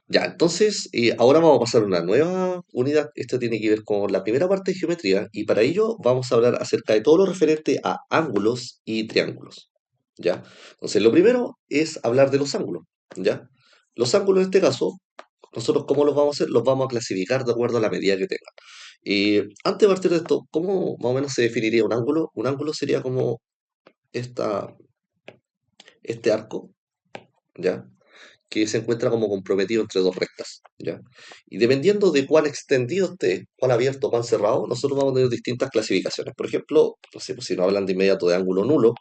Ya, entonces, ahora vamos a pasar a una nueva unidad. Esto tiene que ver con la primera parte de geometría y para ello vamos a hablar acerca de todo lo referente a ángulos y triángulos. ¿Ya? Entonces, lo primero es hablar de los ángulos. ¿Ya? Los ángulos en este caso, nosotros cómo los vamos a hacer, los vamos a clasificar de acuerdo a la medida que tengan. Antes de partir de esto, ¿cómo más o menos se definiría un ángulo? Un ángulo sería como esta, este arco, ¿ya? Que se encuentra como comprometido entre dos rectas, ¿ya? Y dependiendo de cuán extendido esté, cuán abierto, cuán cerrado, nosotros vamos a tener distintas clasificaciones. Por ejemplo, no sé, pues si nos hablan de inmediato de ángulo nulo,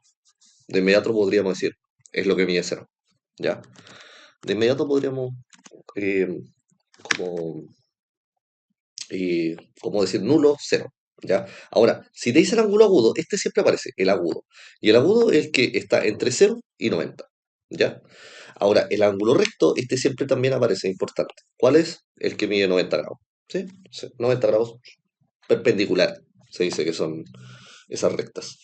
de inmediato podríamos decir, es lo que mide cero, ¿ya? De inmediato podríamos, eh, como, como decir nulo, cero, ¿ya? Ahora, si te dice el ángulo agudo, este siempre aparece, el agudo. Y el agudo es el que está entre cero y 90, ¿ya? Ahora, el ángulo recto, este siempre también aparece, importante. ¿Cuál es? El que mide 90 grados. ¿Sí? Sí, 90 grados perpendicular, se dice que son esas rectas.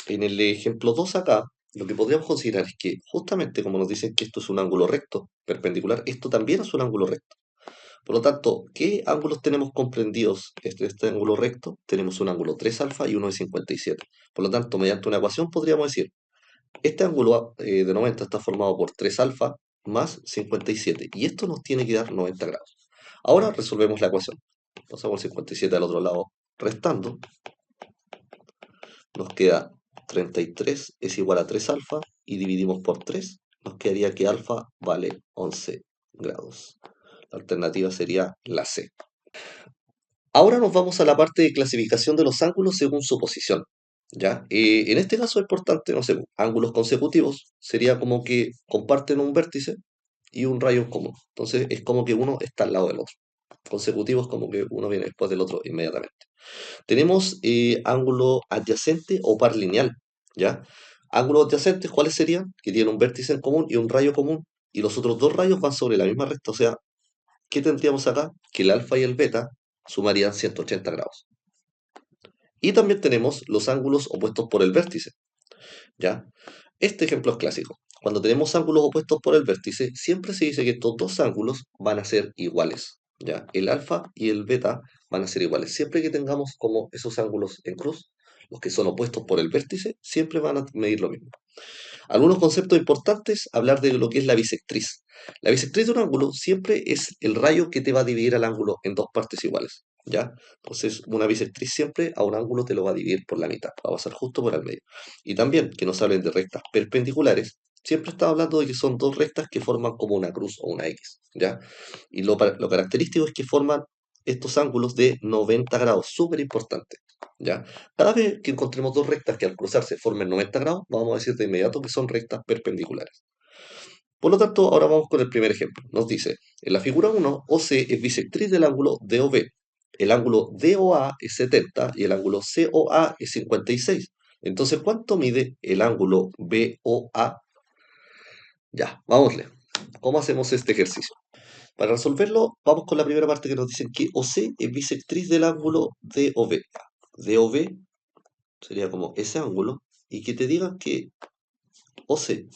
En el ejemplo 2 acá, lo que podríamos considerar es que justamente como nos dicen que esto es un ángulo recto, perpendicular, esto también es un ángulo recto. Por lo tanto, ¿qué ángulos tenemos comprendidos este ángulo recto? Tenemos un ángulo 3 alfa y uno de 57. Por lo tanto, mediante una ecuación podríamos decir este ángulo de 90 está formado por 3 alfa más 57 y esto nos tiene que dar 90 grados. Ahora resolvemos la ecuación. Pasamos 57 al otro lado restando. Nos queda 33 es igual a 3 alfa y dividimos por 3. Nos quedaría que alfa vale 11 grados. La alternativa sería la C. Ahora nos vamos a la parte de clasificación de los ángulos según su posición. ¿Ya? En este caso es importante, no sé, ángulos consecutivos sería como que comparten un vértice y un rayo en común. Entonces es como que uno está al lado del otro. Consecutivos como que uno viene después del otro inmediatamente. Tenemos ángulo adyacente o par lineal. ¿Ya? Ángulos adyacentes, ¿cuáles serían? Que tienen un vértice en común y un rayo común. Y los otros dos rayos van sobre la misma recta. O sea, ¿qué tendríamos acá? Que el alfa y el beta sumarían 180 grados. Y también tenemos los ángulos opuestos por el vértice, ¿ya? Este ejemplo es clásico. Cuando tenemos ángulos opuestos por el vértice, siempre se dice que estos dos ángulos van a ser iguales, ¿ya? El alfa y el beta van a ser iguales. Siempre que tengamos como esos ángulos en cruz, los que son opuestos por el vértice, siempre van a medir lo mismo. Algunos conceptos importantes, hablar de lo que es la bisectriz. La bisectriz de un ángulo siempre es el rayo que te va a dividir al ángulo en dos partes iguales, ¿ya? Entonces, una bisectriz siempre a un ángulo te lo va a dividir por la mitad, va a pasar justo por el medio. Y también, que nos hablen de rectas perpendiculares, siempre está hablando de que son dos rectas que forman como una cruz o una X, ¿ya? Y lo característico es que forman estos ángulos de 90 grados, súper importante, ¿ya? Cada vez que encontremos dos rectas que al cruzarse formen 90 grados, vamos a decir de inmediato que son rectas perpendiculares. Por lo tanto, ahora vamos con el primer ejemplo. Nos dice, en la figura 1, OC es bisectriz del ángulo DOB. El ángulo DOA es 70 y el ángulo COA es 56. Entonces, ¿cuánto mide el ángulo BOA? Ya, vámosle. ¿Cómo hacemos este ejercicio? Para resolverlo, vamos con la primera parte que nos dicen que OC es bisectriz del ángulo DOB. DOB sería como ese ángulo, y que te digan que OC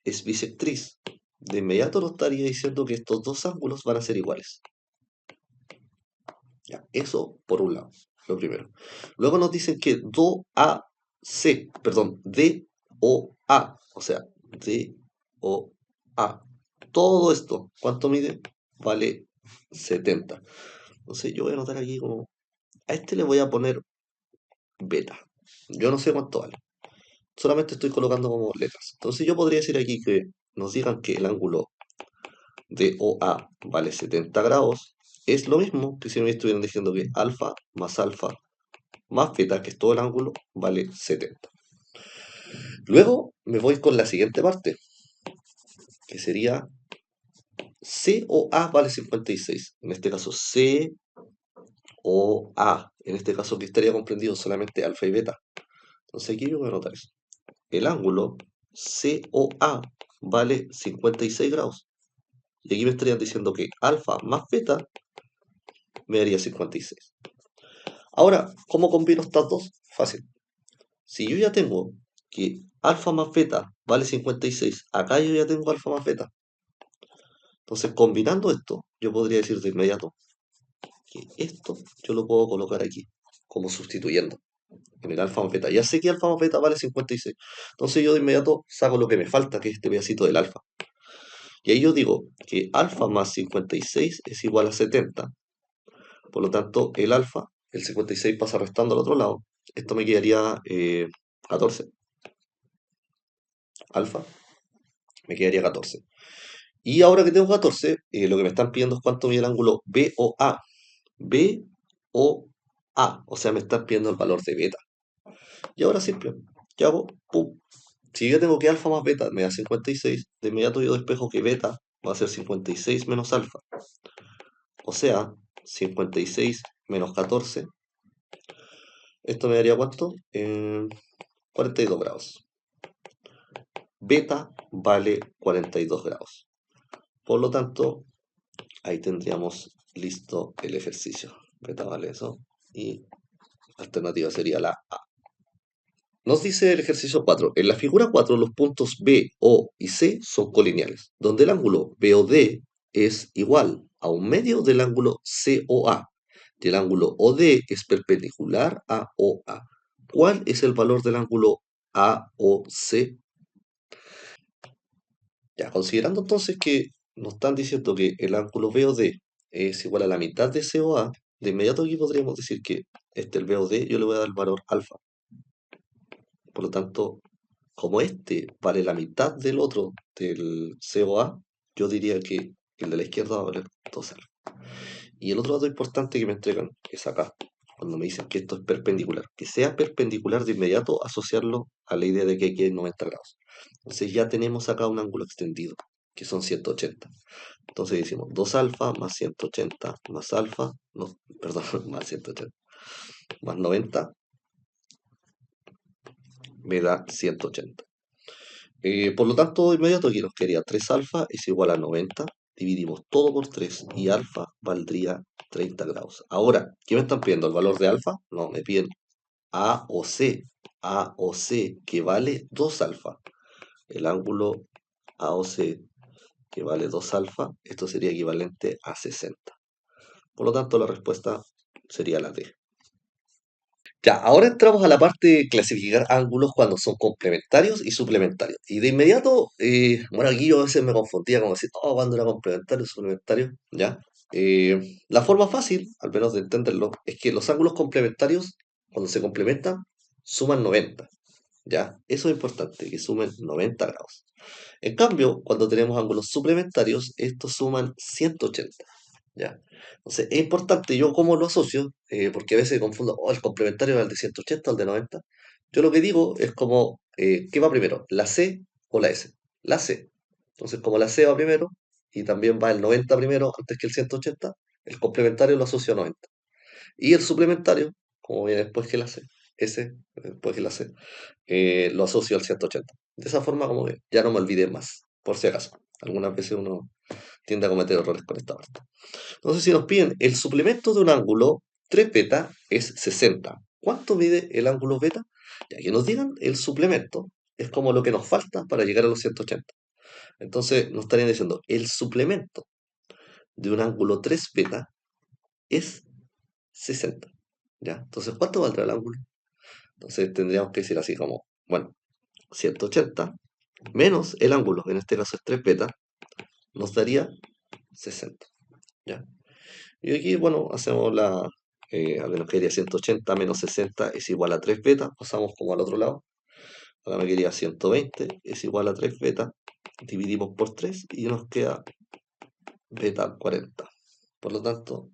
es bisectriz, de inmediato nos estaría diciendo que estos dos ángulos van a ser iguales. Ya, eso por un lado, lo primero. Luego nos dicen que DOAC, perdón, DOA, o sea, DOA. Todo esto, ¿cuánto mide? Vale 70. Entonces yo voy a anotar aquí como, a este le voy a poner beta. Yo no sé cuánto vale. Solamente estoy colocando como letras. Entonces yo podría decir aquí que nos digan que el ángulo de OA vale 70 grados. Es lo mismo que si me estuvieran diciendo que alfa más beta, que es todo el ángulo, vale 70. Luego me voy con la siguiente parte, que sería COA vale 56. En este caso COA. En este caso que estaría comprendido solamente alfa y beta. Entonces aquí yo voy a anotar eso. El ángulo COA vale 56 grados. Y aquí me estarían diciendo que alfa más beta me daría 56. Ahora, ¿cómo combino estas dos? Fácil. Si yo ya tengo que alfa más beta vale 56, acá yo ya tengo alfa más beta. Entonces, combinando esto, yo podría decir de inmediato que esto yo lo puedo colocar aquí, como sustituyendo en el alfa más beta. Ya sé que alfa más beta vale 56. Entonces yo de inmediato saco lo que me falta, que es este pedacito del alfa. Y ahí yo digo que alfa más 56 es igual a 70. Por lo tanto, el alfa, el 56 pasa restando al otro lado. Esto me quedaría 14. Alfa me quedaría 14. Y ahora que tengo 14, lo que me están pidiendo es cuánto mide el ángulo BOA. BOA. O sea, me están pidiendo el valor de beta. Y ahora simple. ¿Qué hago? Pum. Si yo tengo que alfa más beta me da 56, de inmediato yo despejo que beta va a ser 56 menos alfa. O sea, 56 menos 14. Esto me daría ¿cuánto? 42 grados. Beta vale 42 grados. Por lo tanto, ahí tendríamos listo el ejercicio. Beta vale eso. Y la alternativa sería la A. Nos dice el ejercicio 4. En la figura 4 los puntos B, O y C son colineales, donde el ángulo BOD es igual a un medio del ángulo COA. Y el ángulo OD es perpendicular a OA. ¿Cuál es el valor del ángulo AOC? Ya, considerando entonces que nos están diciendo que el ángulo BOD es igual a la mitad de COA, de inmediato aquí podríamos decir que el BOD yo le voy a dar el valor alfa. Por lo tanto, como este vale la mitad del otro, del COA, yo diría que el de la izquierda va a valer 2 alfa. Y el otro dato importante que me entregan es acá, cuando me dicen que esto es perpendicular. Que sea perpendicular de inmediato, asociarlo a la idea de que aquí hay 90 grados. Entonces ya tenemos acá un ángulo extendido, que son 180. Entonces decimos 2 alfa más 180 más alfa, no, perdón, más 180, más 90, me da 180. Por lo tanto, de inmediato aquí nos quedaría 3 alfa es igual a 90. Dividimos todo por 3 y alfa valdría 30 grados. Ahora, ¿qué me están pidiendo? ¿El valor de alfa? No, me piden A o C. A o C, que vale 2 alfa. El ángulo A o C, que vale 2 alfa, esto sería equivalente a 60. Por lo tanto, la respuesta sería la D. Ya, ahora entramos a la parte de clasificar ángulos cuando son complementarios y suplementarios. Y de inmediato, bueno, aquí yo a veces me confundía como decir, oh, cuando era complementario, suplementario, ¿ya? La forma fácil, al menos de entenderlo, es que los ángulos complementarios, cuando se complementan, suman 90, ¿ya? Eso es importante, que sumen 90 grados. En cambio, cuando tenemos ángulos suplementarios, estos suman 180. ¿Ya? Entonces, es importante, yo cómo lo asocio, porque a veces confundo, oh, el complementario es el de 180 o el de 90. Yo lo que digo es como, ¿qué va primero? ¿La C o la S? La C. Entonces, como la C va primero y también va el 90 primero antes que el 180, el complementario lo asocio a 90. Y el suplementario, como viene después que la C, S después que la C, lo asocio al 180. De esa forma, como que ya no me olvide más, por si acaso. Algunas veces uno tiende a cometer errores con esta parte. Entonces, si nos piden el suplemento de un ángulo 3 beta es 60. ¿Cuánto mide el ángulo beta? Ya que nos digan el suplemento, es como lo que nos falta para llegar a los 180. Entonces, nos estarían diciendo el suplemento de un ángulo 3 beta es 60. ¿Ya? Entonces, ¿cuánto valdrá el ángulo? Entonces, tendríamos que decir así como, bueno, 180 menos el ángulo, en este caso es 3 beta, nos daría 60. ¿Ya? Y aquí, bueno, hacemos a menos que quería 180 menos 60 es igual a 3 beta, pasamos como al otro lado. Ahora me quería 120 es igual a 3 beta, dividimos por 3 y nos queda beta 40. Por lo tanto,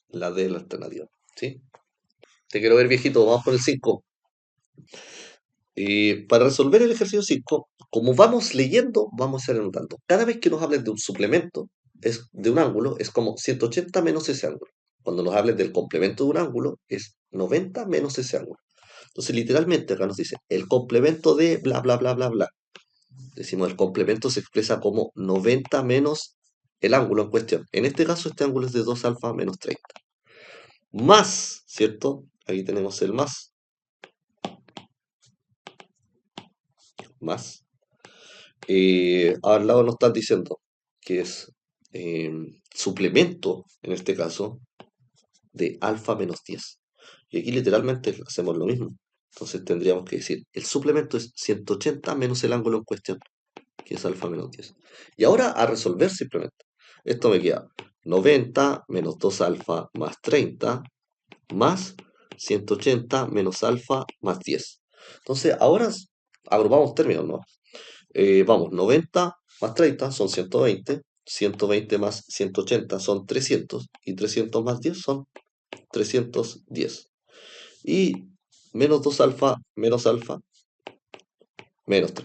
la D es la alternativa. ¿Sí? Te quiero ver, viejito, vamos con el 5. Para resolver el ejercicio 5, como vamos leyendo, vamos a ir anotando. Cada vez que nos hablen de un suplemento, es de un ángulo, es como 180 menos ese ángulo. Cuando nos hablen del complemento de un ángulo, es 90 menos ese ángulo. Entonces, literalmente acá nos dice, el complemento de bla, bla, bla, bla, bla. Decimos, el complemento se expresa como 90 menos el ángulo en cuestión. En este caso, este ángulo es de 2 alfa menos 30. Más, ¿cierto? Aquí tenemos el más. Al lado nos están diciendo que es suplemento, en este caso, de alfa menos 10. Y aquí literalmente hacemos lo mismo. Entonces tendríamos que decir, el suplemento es 180 menos el ángulo en cuestión, que es alfa menos 10. Y ahora a resolver simplemente. Esto me queda 90 menos 2 alfa más 30 más 180 menos alfa más 10. Entonces ahora agrupamos términos, ¿no? Vamos, 90 más 30 son 120, 120 más 180 son 300 y 300 más 10 son 310. Y menos 2 alfa menos 3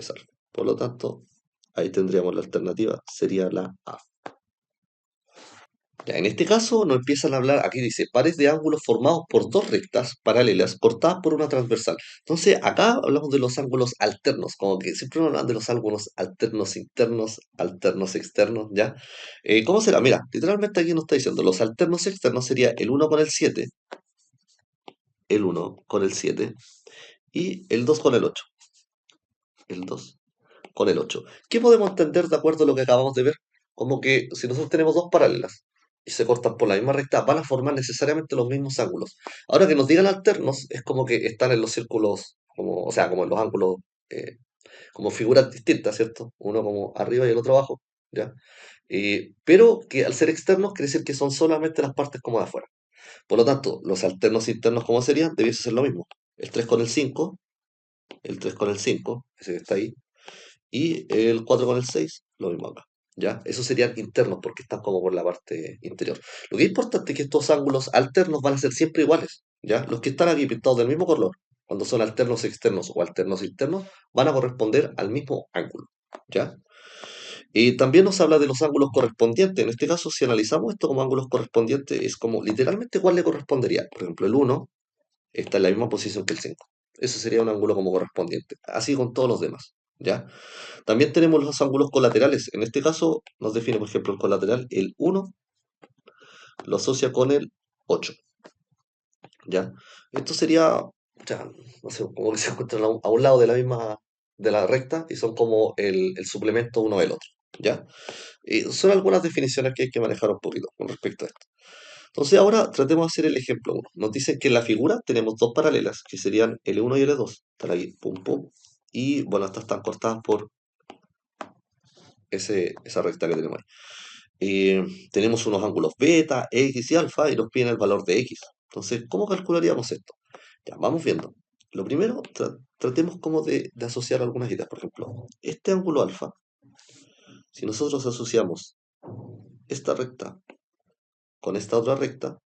alfa. Por lo tanto, ahí tendríamos la alternativa, sería la A. Ya, en este caso nos empiezan a hablar, aquí dice, pares de ángulos formados por dos rectas paralelas cortadas por una transversal. Entonces, acá hablamos de los ángulos alternos, como que siempre nos hablan de los ángulos alternos internos, alternos externos, ¿ya? ¿Cómo será? Mira, literalmente aquí nos está diciendo, los alternos externos sería el 1 con el 7, el 1 con el 7 y el 2 con el 8. El 2 con el 8. ¿Qué podemos entender de acuerdo a lo que acabamos de ver? Como que si nosotros tenemos dos paralelas y se cortan por la misma recta, van a formar necesariamente los mismos ángulos. Ahora que nos digan alternos, es como que están en los círculos, como, o sea, como en los ángulos, eh, como figuras distintas, ¿cierto? Uno como arriba y el otro abajo, ¿ya? Pero que al ser externos quiere decir que son solamente las partes como de afuera. Por lo tanto, los alternos internos, ¿cómo serían? Debiese ser lo mismo. El 3 con el 5, el 3 con el 5, ese que está ahí, y el 4 con el 6 lo mismo acá. ¿Ya? Esos serían internos porque están como por la parte interior. Lo que es importante es que estos ángulos alternos van a ser siempre iguales. ¿Ya? Los que están aquí pintados del mismo color, cuando son alternos externos o alternos internos, van a corresponder al mismo ángulo. ¿Ya? Y también nos habla de los ángulos correspondientes. En este caso, si analizamos esto como ángulos correspondientes, es como literalmente cuál le correspondería. Por ejemplo, el 1 está en la misma posición que el 5. Eso sería un ángulo como correspondiente. Así con todos los demás. ¿Ya? También tenemos los ángulos colaterales. En este caso nos define, por ejemplo, el colateral, el 1 lo asocia con el 8. ¿Ya? Esto sería, ya, no sé, como que se encuentran a un lado de la misma, de la recta y son como el suplemento uno del otro. ¿Ya? Y son algunas definiciones que hay que manejar un poquito con respecto a esto. Entonces ahora tratemos de hacer el ejemplo 1. Nos dicen que en la figura tenemos dos paralelas, que serían L1 y L2. Están aquí, pum, pum. Y bueno, estas están cortadas por esa recta que tenemos ahí. Tenemos unos ángulos beta, X y alfa y nos piden el valor de X. Entonces, ¿cómo calcularíamos esto? Ya, vamos viendo. Lo primero, tratemos como de asociar algunas ideas. Por ejemplo, este ángulo alfa, si nosotros asociamos esta recta con esta otra recta,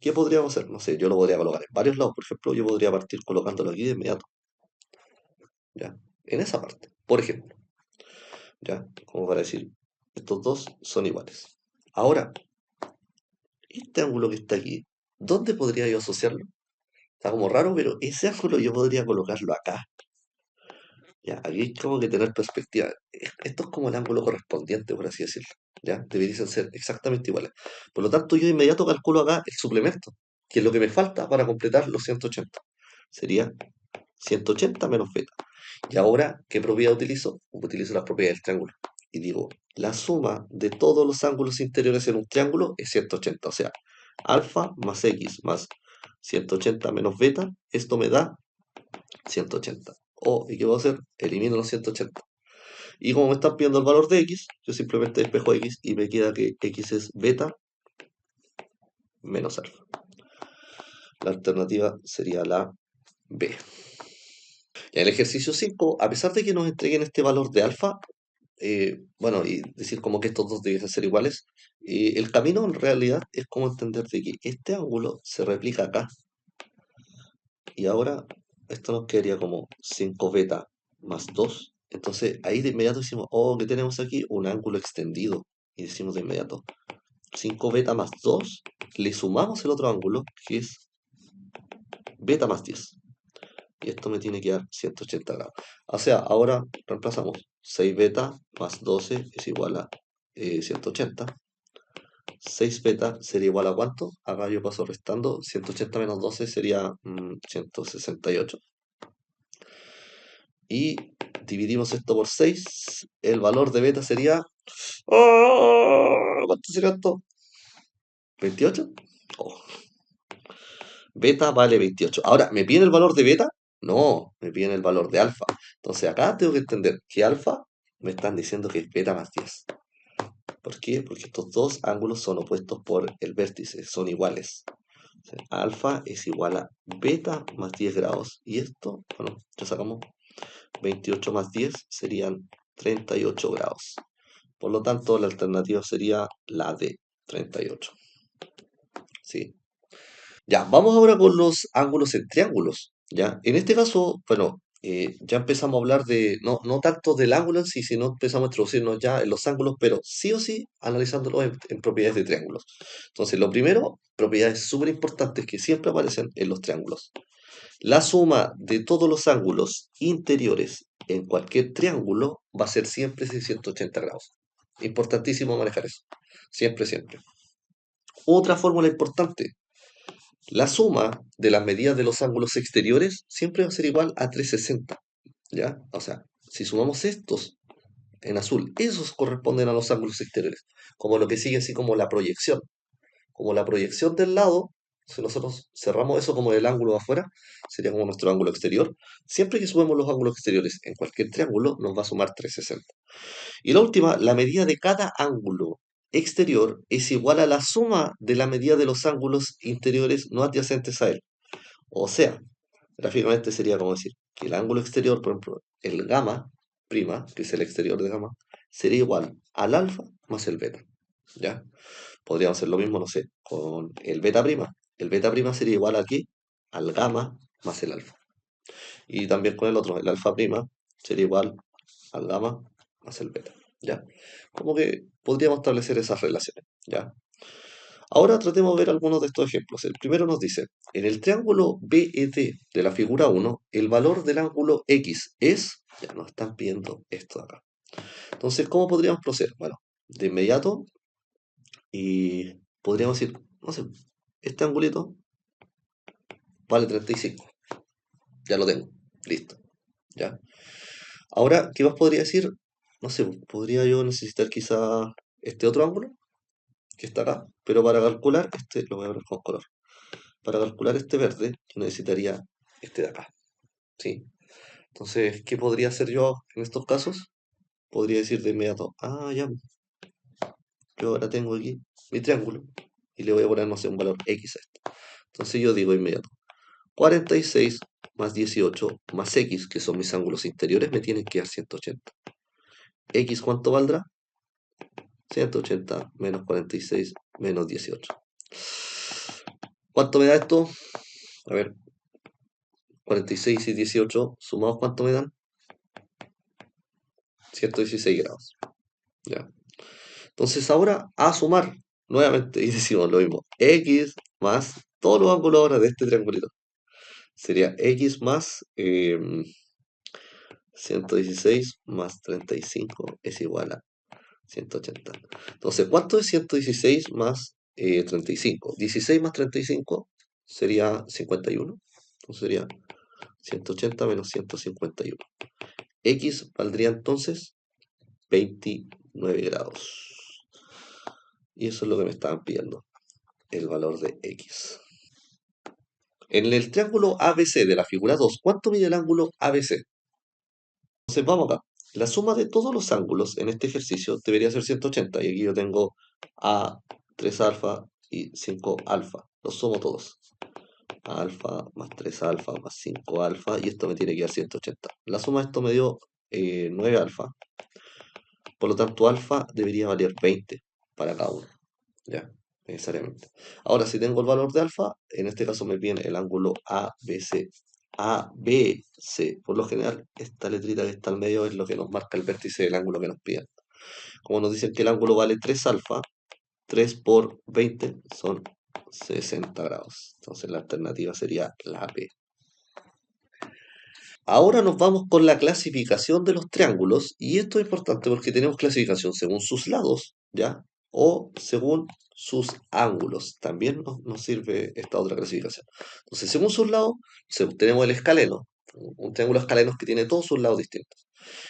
¿qué podríamos hacer? No sé, yo lo podría colocar en varios lados. Por ejemplo, yo podría partir colocándolo aquí de inmediato. ¿Ya? En esa parte, por ejemplo. ¿Ya? Como para decir, estos dos son iguales. Ahora, este ángulo que está aquí, ¿dónde podría yo asociarlo? Está como raro, pero ese ángulo yo podría colocarlo acá. Ya, aquí hay como que tener perspectiva. Esto es como el ángulo correspondiente, por así decirlo. Ya, deberían ser exactamente iguales. Por lo tanto, yo de inmediato calculo acá el suplemento, que es lo que me falta para completar los 180. Sería 180 menos beta. Y ahora, ¿qué propiedad utilizo? Utilizo las propiedades del triángulo. Y digo, la suma de todos los ángulos interiores en un triángulo es 180. O sea, alfa más x más 180 menos beta, esto me da 180. ¿Y qué voy a hacer? Elimino los 180. Y como me están pidiendo el valor de x, yo simplemente despejo x y me queda que x es beta menos alfa. La alternativa sería la B. En el ejercicio 5, a pesar de que nos entreguen este valor de alfa, bueno, y decir como que estos dos debiesen ser iguales, el camino en realidad es como entender de que este ángulo se replica acá. Y ahora esto nos quedaría como 5 beta más 2. Entonces ahí de inmediato decimos, oh, ¿qué tenemos aquí? Un ángulo extendido. Y decimos de inmediato, 5 beta más 2, le sumamos el otro ángulo, que es beta más 10. Y esto me tiene que dar 180 grados. O sea, ahora reemplazamos 6 beta más 12 es igual a 180. 6 beta sería igual a ¿cuánto? Acá yo paso restando. 180 menos 12 sería 168. Y dividimos esto por 6. El valor de beta sería... ¡Oh! ¿Cuánto sería esto? ¿28? Oh, beta vale 28. Ahora, ¿me piden el valor de beta? No, me piden el valor de alfa. Entonces acá tengo que entender que alfa me están diciendo que es beta más 10. ¿Por qué? Porque estos dos ángulos son opuestos por el vértice, son iguales. O sea, alfa es igual a beta más 10 grados. Y esto, bueno, ya sacamos 28 más 10 serían 38 grados. Por lo tanto, la alternativa sería la de 38. ¿Sí? Ya, vamos ahora con los ángulos en triángulos. ¿Ya? En este caso, bueno, ya empezamos a hablar de, no tanto del ángulo en sí, sino empezamos a introducirnos ya en los ángulos, pero sí o sí analizándolos en propiedades de triángulos. Entonces, lo primero, propiedades súper importantes que siempre aparecen en los triángulos. La suma de todos los ángulos interiores en cualquier triángulo va a ser siempre 680 grados. Importantísimo manejar eso. Siempre, siempre. Otra fórmula importante. La suma de las medidas de los ángulos exteriores siempre va a ser igual a 360. ¿Ya? O sea, si sumamos estos en azul, esos corresponden a los ángulos exteriores. Como lo que sigue así como la proyección. Como la proyección del lado, si nosotros cerramos eso como el ángulo de afuera, sería como nuestro ángulo exterior. Siempre que sumemos los ángulos exteriores en cualquier triángulo, nos va a sumar 360. Y la última, la medida de cada ángulo exterior es igual a la suma de la medida de los ángulos interiores no adyacentes a él. O sea, gráficamente sería como decir que el ángulo exterior, por ejemplo, el gamma prima, que es el exterior de gamma, sería igual al alfa más el beta. ¿Ya? Podríamos hacer lo mismo, no sé, con el beta prima. El beta prima sería igual aquí al gamma más el alfa. Y también con el otro, el alfa prima sería igual al gamma más el beta. ¿Ya? Como que podríamos establecer esas relaciones. ¿Ya? Ahora tratemos de ver algunos de estos ejemplos. El primero nos dice, en el triángulo BED de la figura 1, el valor del ángulo X es, ya nos están pidiendo esto de acá. Entonces, ¿cómo podríamos proceder? Bueno, de inmediato, y podríamos decir, no sé, este angulito vale 35. Ya lo tengo, listo. ¿Ya? Ahora, ¿qué más podría decir? No sé, podría yo necesitar quizá este otro ángulo que está acá, pero para calcular este, lo voy a ver con color. Para calcular este verde, yo necesitaría este de acá, ¿sí? Entonces, ¿qué podría hacer yo en estos casos? Podría decir de inmediato, ya, yo ahora tengo aquí mi triángulo y le voy a poner, no sé, un valor X a esto. Entonces yo digo de inmediato, 46 más 18 más X, que son mis ángulos interiores, me tienen que dar 180. ¿X cuánto valdrá? 180 menos 46 menos 18. ¿Cuánto me da esto? A ver, 46 y 18 sumados, ¿cuánto me dan? 116 grados. ¿Ya? Entonces ahora a sumar nuevamente y decimos lo mismo. X más todos los ángulos ahora de este triangulito. Sería X más 116 más 35 es igual a 180. Entonces, ¿cuánto es 116 más 35? 16 más 35 sería 51. Entonces sería 180 menos 151. X valdría entonces 29 grados. Y eso es lo que me estaban pidiendo, el valor de X. En el triángulo ABC de la figura 2, ¿cuánto mide el ángulo ABC? Entonces vamos acá. La suma de todos los ángulos en este ejercicio debería ser 180. Y aquí yo tengo A, 3 alfa y 5 alfa. Los sumo todos. Alfa más 3 alfa más 5 alfa. Y esto me tiene que dar 180. La suma de esto me dio 9 alfa. Por lo tanto, alfa debería valer 20 para cada uno. Ya, necesariamente. Ahora, si tengo el valor de alfa, en este caso me viene el ángulo ABC. ABC. Por lo general, esta letrita que está al medio es lo que nos marca el vértice del ángulo que nos piden. Como nos dicen que el ángulo vale 3 alfa, 3 por 20 son 60 grados. Entonces la alternativa sería la B. Ahora nos vamos con la clasificación de los triángulos, y esto es importante porque tenemos clasificación según sus lados, ¿ya? O según sus ángulos. También nos sirve esta otra clasificación. Entonces, según sus lados, tenemos el escaleno, un triángulo escaleno que tiene todos sus lados distintos.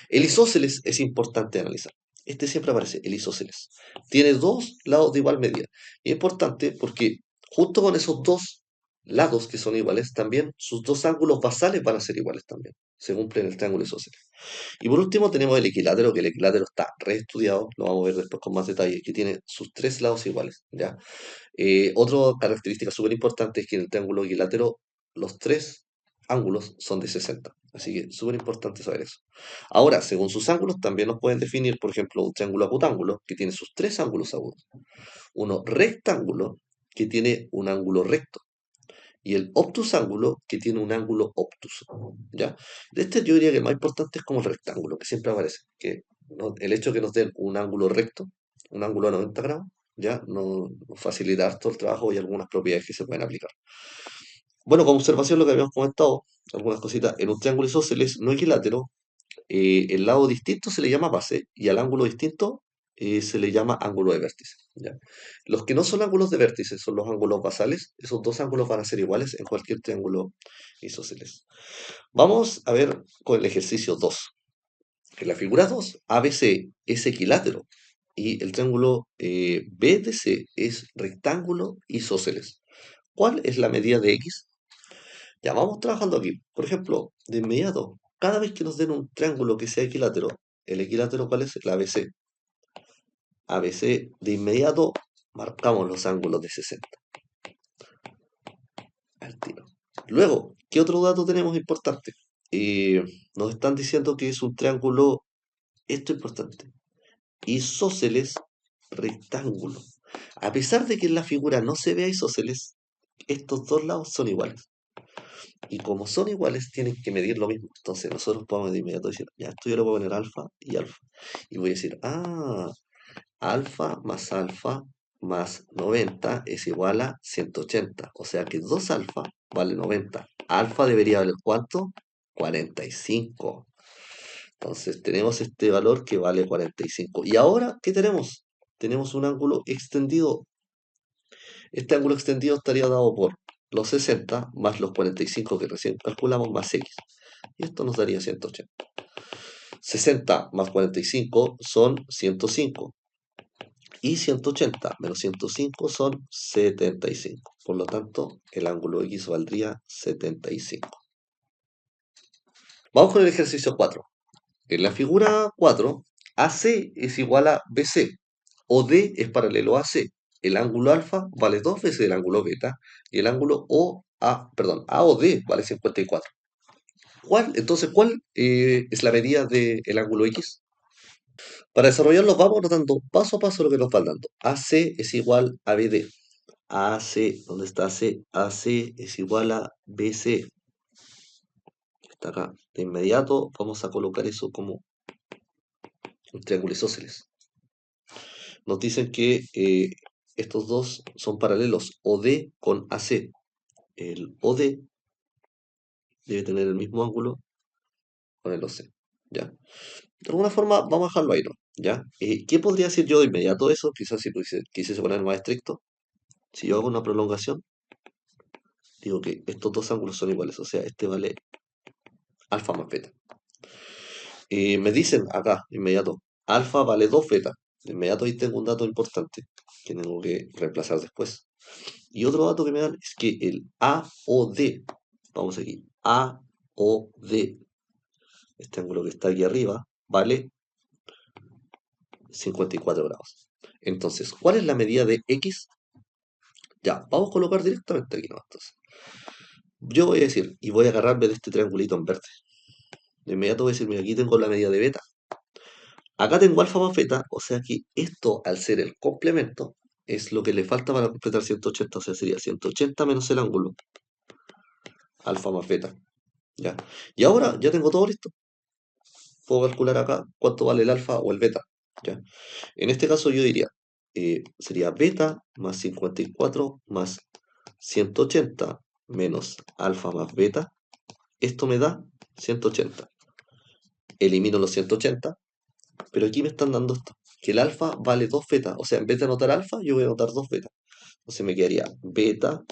El isósceles es importante analizar. Este siempre aparece, el isósceles. Tiene dos lados de igual medida. Y es importante porque junto con esos dos lados que son iguales, también sus dos ángulos basales van a ser iguales también. Se cumple en el triángulo isósceles. Y por último tenemos el equilátero, que el equilátero está reestudiado, lo vamos a ver después con más detalle, que tiene sus tres lados iguales, ¿ya? Otra característica súper importante es que en el triángulo equilátero los tres ángulos son de 60. Así que súper importante saber eso. Ahora, según sus ángulos, también nos pueden definir, por ejemplo, un triángulo acutángulo que tiene sus tres ángulos agudos. Uno rectángulo que tiene un ángulo recto. Y el obtusángulo que tiene un ángulo obtuso. ¿Ya? De este yo diría que el más importante es como el rectángulo, que siempre aparece. Que el hecho de que nos den un ángulo recto, un ángulo a 90 grados, ya nos facilita harto el trabajo y algunas propiedades que se pueden aplicar. Bueno, como observación lo que habíamos comentado, algunas cositas, en un triángulo isósceles no equilátero, el lado distinto se le llama base y al ángulo distinto se le llama ángulo de vértice. ¿Ya? Los que no son ángulos de vértice son los ángulos basales. Esos dos ángulos van a ser iguales en cualquier triángulo isósceles. Vamos a ver con el ejercicio 2. En la figura 2, ABC es equilátero y el triángulo BDC es rectángulo isósceles. ¿Cuál es la medida de X? Ya vamos trabajando aquí. Por ejemplo, de inmediato, cada vez que nos den un triángulo que sea equilátero, ¿el equilátero cuál es? El ABC. ABC, de inmediato marcamos los ángulos de 60. Al tiro. Luego, ¿qué otro dato tenemos importante? Nos están diciendo que es un triángulo, esto es importante, isósceles rectángulo. A pesar de que en la figura no se vea isósceles, estos dos lados son iguales. Y como son iguales, tienen que medir lo mismo. Entonces nosotros podemos de inmediato decir, ya, esto yo le voy a poner alfa y alfa. Y voy a decir, alfa más 90 es igual a 180. O sea que 2 alfa vale 90. Alfa debería valer ¿cuánto? 45. Entonces tenemos este valor que vale 45. Y ahora, ¿qué tenemos? Tenemos un ángulo extendido. Este ángulo extendido estaría dado por los 60 más los 45 que recién calculamos más X. Y esto nos daría 180. 60 más 45 son 105. Y 180 menos 105 son 75. Por lo tanto, el ángulo X valdría 75. Vamos con el ejercicio 4. En la figura 4, AC es igual a BC. OD es paralelo a AC. El ángulo alfa vale 2 veces el ángulo beta. Y el ángulo AOD vale 54. Entonces, ¿cuál es la medida del ángulo X? Para desarrollarlo vamos notando paso a paso lo que nos va dando. AC es igual a BD. AC, ¿dónde está AC? AC es igual a BC. Está acá. De inmediato vamos a colocar eso como un triángulo isósceles. Nos dicen que estos dos son paralelos, OD con AC. El OD debe tener el mismo ángulo con el OC. ¿Ya? De alguna forma vamos a dejarlo ahí, ¿no? ¿Ya? ¿Qué podría decir yo de inmediato eso? Quizás si quisiese poner más estricto. Si yo hago una prolongación, digo que estos dos ángulos son iguales. O sea, este vale alfa más beta. Me dicen acá, inmediato, alfa vale 2 beta. De inmediato ahí tengo un dato importante que tengo que reemplazar después. Y otro dato que me dan es que el AOD, vamos aquí, AOD, este ángulo que está aquí arriba, vale 54 grados. Entonces, ¿cuál es la medida de X? Ya, vamos a colocar directamente aquí, ¿no? Entonces, yo voy a decir, y voy a agarrarme de este triangulito en verde. De inmediato voy a decir, mira, aquí tengo la medida de beta. Acá tengo alfa más beta, o sea que esto, al ser el complemento, es lo que le falta para completar 180, o sea, sería 180 menos el ángulo, alfa más beta, ¿ya? Y ahora ya tengo todo listo. Puedo calcular acá cuánto vale el alfa o el beta, ¿ya? En este caso yo diría, sería beta más 54 más 180 menos alfa más beta. Esto me da 180. Elimino los 180, pero aquí me están dando esto, que el alfa vale 2 beta. O sea, en vez de anotar alfa, yo voy a anotar 2 beta. Entonces me quedaría beta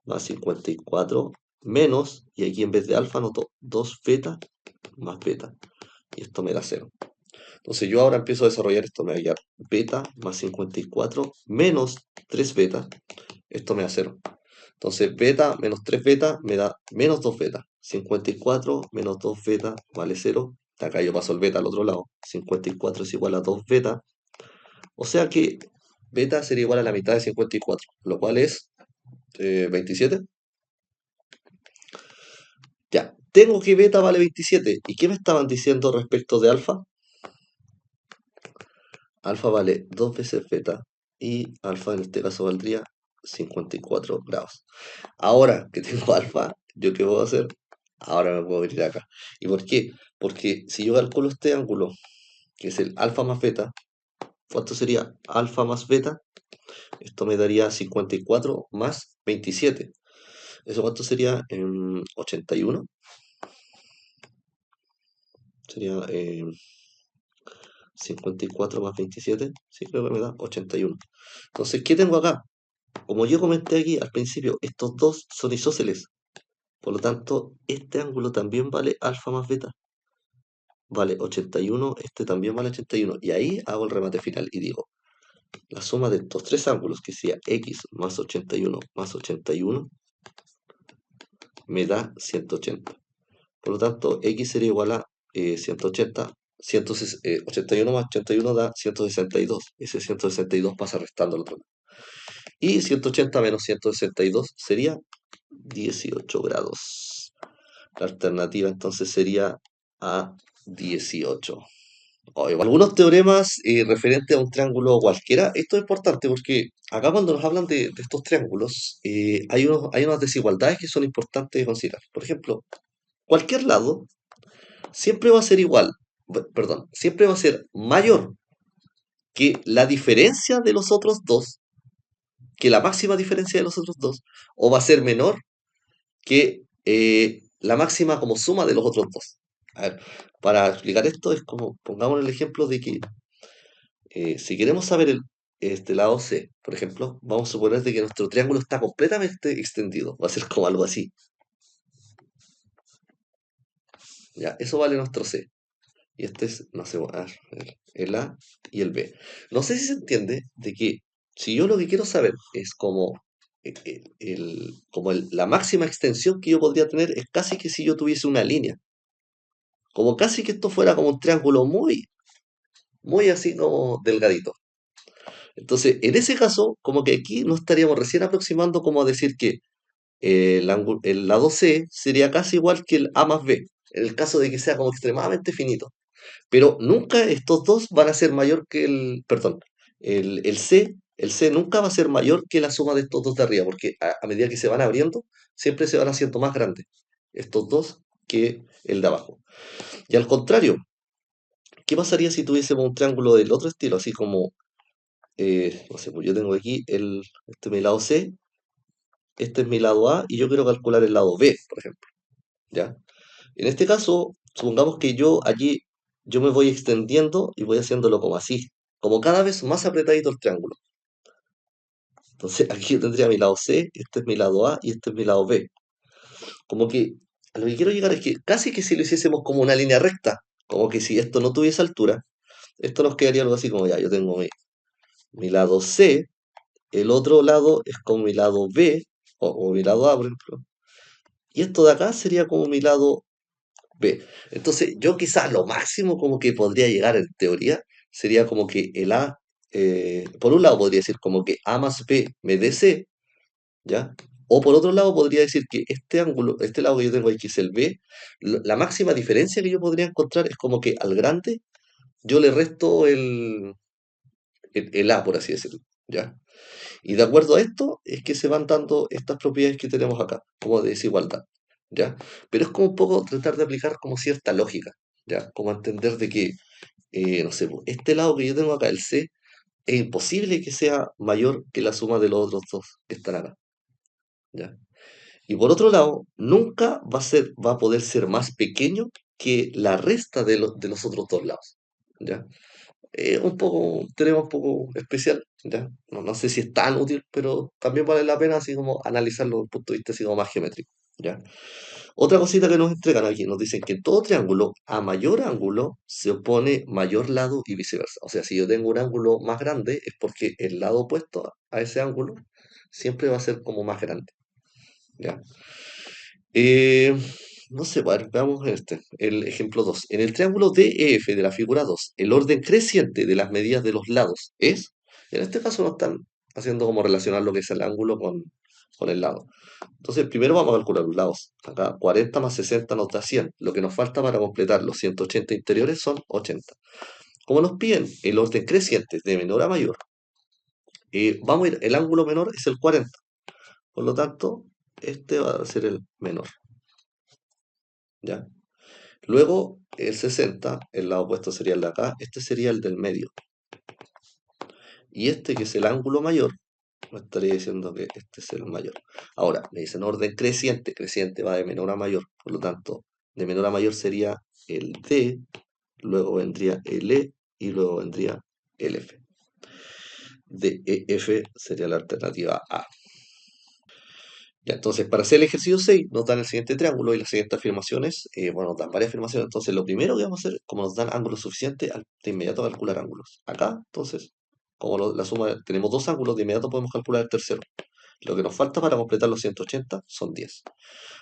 más 54 menos, y aquí en vez de alfa anoto 2 beta más beta. Y esto me da 0. Entonces yo ahora empiezo a desarrollar esto, me va a quedar beta más 54 menos 3 beta, esto me da 0. Entonces beta menos 3 beta me da menos 2 beta. 54 menos 2 beta vale 0. Acá yo paso el beta al otro lado. 54 es igual a 2 beta. O sea que beta sería igual a la mitad de 54, lo cual es 27. Ya, tengo que beta vale 27. ¿Y qué me estaban diciendo respecto de alfa? Alfa vale 2 veces beta y alfa en este caso valdría 54 grados. Ahora que tengo alfa, ¿yo qué puedo hacer? Ahora me puedo venir acá. ¿Y por qué? Porque si yo calculo este ángulo, que es el alfa más beta, ¿cuánto sería alfa más beta? Esto me daría 54 más 27. ¿Eso cuánto sería? 81. Sería 54 más 27. Sí, creo que me da 81. Entonces, ¿qué tengo acá? Como yo comenté aquí al principio, estos dos son isósceles. Por lo tanto, este ángulo también vale alfa más beta. Vale 81, este también vale 81. Y ahí hago el remate final y digo, la suma de estos tres ángulos, que sea x más 81 más 81, me da 180. Por lo tanto, x sería igual a 180. 81 más 81 da 162. Ese 162 pasa restando al otro lado. Y 180 menos 162 sería 18 grados. La alternativa entonces sería a 18. Algunos teoremas referentes a un triángulo cualquiera, esto es importante porque acá cuando nos hablan de estos triángulos, hay unas desigualdades que son importantes de considerar. Por ejemplo, cualquier lado siempre va a ser igual, perdón, siempre va a ser mayor que la diferencia de los otros dos, que la máxima diferencia de los otros dos, o va a ser menor que la máxima como suma de los otros dos. A ver, para explicar esto es como, pongamos el ejemplo de que si queremos saber este lado C, por ejemplo, vamos a suponer de que nuestro triángulo está completamente extendido. Va a ser como algo así. ¿Ya? Eso vale nuestro C. Y este es, no sé, a ver, el A y el B. No sé si se entiende de que si yo lo que quiero saber es como, la máxima extensión que yo podría tener es casi que si yo tuviese una línea. Como casi que esto fuera como un triángulo muy, muy así como delgadito. Entonces, en ese caso, como que aquí nos estaríamos recién aproximando como a decir que el lado C sería casi igual que el A más B, en el caso de que sea como extremadamente finito. Pero nunca estos dos van a ser mayor que perdón, el C nunca va a ser mayor que la suma de estos dos de arriba, porque a medida que se van abriendo, siempre se van haciendo más grandes estos dos que el de abajo. Y al contrario, ¿qué pasaría si tuviésemos un triángulo del otro estilo? Así como, no sé, pues yo tengo aquí este es mi lado C, este es mi lado A, y yo quiero calcular el lado B, por ejemplo. ¿Ya? En este caso, supongamos que yo me voy extendiendo y voy haciéndolo como así, como cada vez más apretadito el triángulo. Entonces aquí yo tendría mi lado C, este es mi lado A y este es mi lado B. Como que a lo que quiero llegar es que casi que si lo hiciésemos como una línea recta, como que si esto no tuviese altura, esto nos quedaría algo así como ya, yo tengo mi lado C, el otro lado es como mi lado B, o mi lado A, por ejemplo, y esto de acá sería como mi lado B. Entonces, yo quizás lo máximo como que podría llegar en teoría sería como que el A, por un lado podría decir como que A más B me dé C, ¿ya? O por otro lado podría decir que este ángulo, este lado que yo tengo aquí, que es el B, la máxima diferencia que yo podría encontrar es como que al grande yo le resto el A, por así decirlo, ¿ya? Y de acuerdo a esto es que se van dando estas propiedades que tenemos acá, como de desigualdad, ¿ya? Pero es como un poco tratar de aplicar como cierta lógica, ¿ya? Como entender de que, no sé, pues, este lado que yo tengo acá, el C, es imposible que sea mayor que la suma de los otros dos que están acá, ¿ya? Y por otro lado, nunca va a poder ser más pequeño que la resta de los otros dos lados, ¿ya? un poco, un teorema un poco especial, ¿ya? No, no sé si es tan útil, pero también vale la pena así como analizarlo desde un punto de vista así como más geométrico, ¿ya? Otra cosita que nos entregan aquí, nos dicen que en todo triángulo, a mayor ángulo, se opone mayor lado y viceversa. O sea, si yo tengo un ángulo más grande, es porque el lado opuesto a ese ángulo siempre va a ser como más grande, ¿ya? Eh, no sé, bueno, veamos el ejemplo 2. En el triángulo DEF de la figura 2, el orden creciente de las medidas de los lados es, en este caso nos están haciendo como relacionar lo que es el ángulo con el lado. Entonces, primero vamos a calcular los lados. Acá 40 más 60 nos da 100. Lo que nos falta para completar los 180 interiores son 80. Como nos piden el orden creciente de menor a mayor, vamos a ir, el ángulo menor es el 40. Por lo tanto, este va a ser el menor, ¿ya? Luego, el 60, el lado opuesto sería el de acá, este sería el del medio. Y este, que es el ángulo mayor, me estaría diciendo que este es el mayor. Ahora, me dicen orden creciente, creciente va de menor a mayor, por lo tanto, de menor a mayor sería el D, luego vendría el E y luego vendría el F. DEF sería la alternativa A. Ya, entonces, para hacer el ejercicio 6, nos dan el siguiente triángulo y las siguientes afirmaciones. Bueno, nos dan varias afirmaciones. Entonces, lo primero que vamos a hacer, como nos dan ángulos suficientes, de inmediato calcular ángulos. Acá, entonces, como la suma, tenemos dos ángulos, de inmediato podemos calcular el tercero. Lo que nos falta para completar los 180 son 10.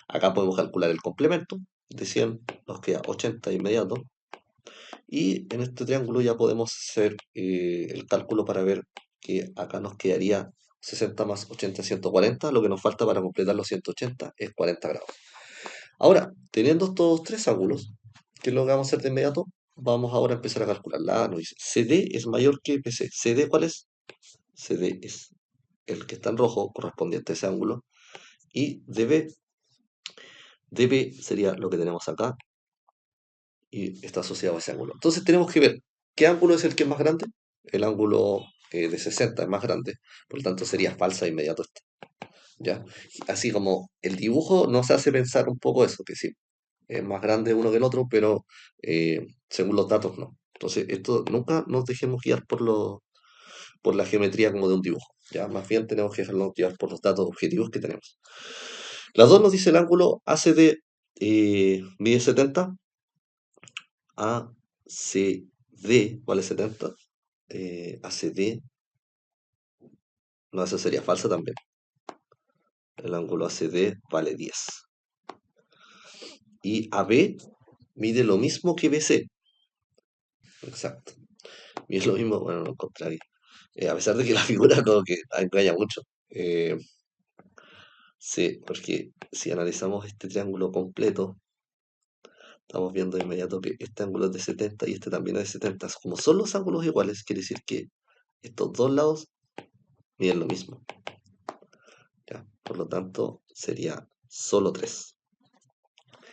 Acá podemos calcular el complemento de 100, nos queda 80 de inmediato. Y en este triángulo ya podemos hacer el cálculo para ver que acá nos quedaría 60 más 80, 140. Lo que nos falta para completar los 180 es 40 grados. Ahora, teniendo estos tres ángulos, ¿qué es lo que vamos a hacer de inmediato? Vamos ahora a empezar a calcular. La A nos dice, CD es mayor que PC. ¿CD cuál es? CD es el que está en rojo, correspondiente a ese ángulo. Y DB sería lo que tenemos acá, y está asociado a ese ángulo. Entonces tenemos que ver qué ángulo es el que es más grande. El ángulo de 60 es más grande, por lo tanto sería falsa de inmediato esta, ¿ya? Así como el dibujo nos hace pensar un poco eso, que sí, es más grande uno que el otro, pero según los datos no. Entonces, esto nunca nos dejemos guiar por la geometría como de un dibujo, ¿ya? Más bien tenemos que dejarnos guiar por los datos objetivos que tenemos. Las dos nos dice el ángulo ACD mide 70, ACD vale 70, ACD, no, esa sería falsa también. El ángulo ACD vale 10. Y AB mide lo mismo que BC. Exacto. Mide lo mismo, bueno, lo contrario. A pesar de que la figura como que engaña mucho. Sí, porque si analizamos este triángulo completo, estamos viendo de inmediato que este ángulo es de 70 y este también es de 70. Como son los ángulos iguales, quiere decir que estos dos lados miden lo mismo, ¿ya? Por lo tanto, sería solo 3.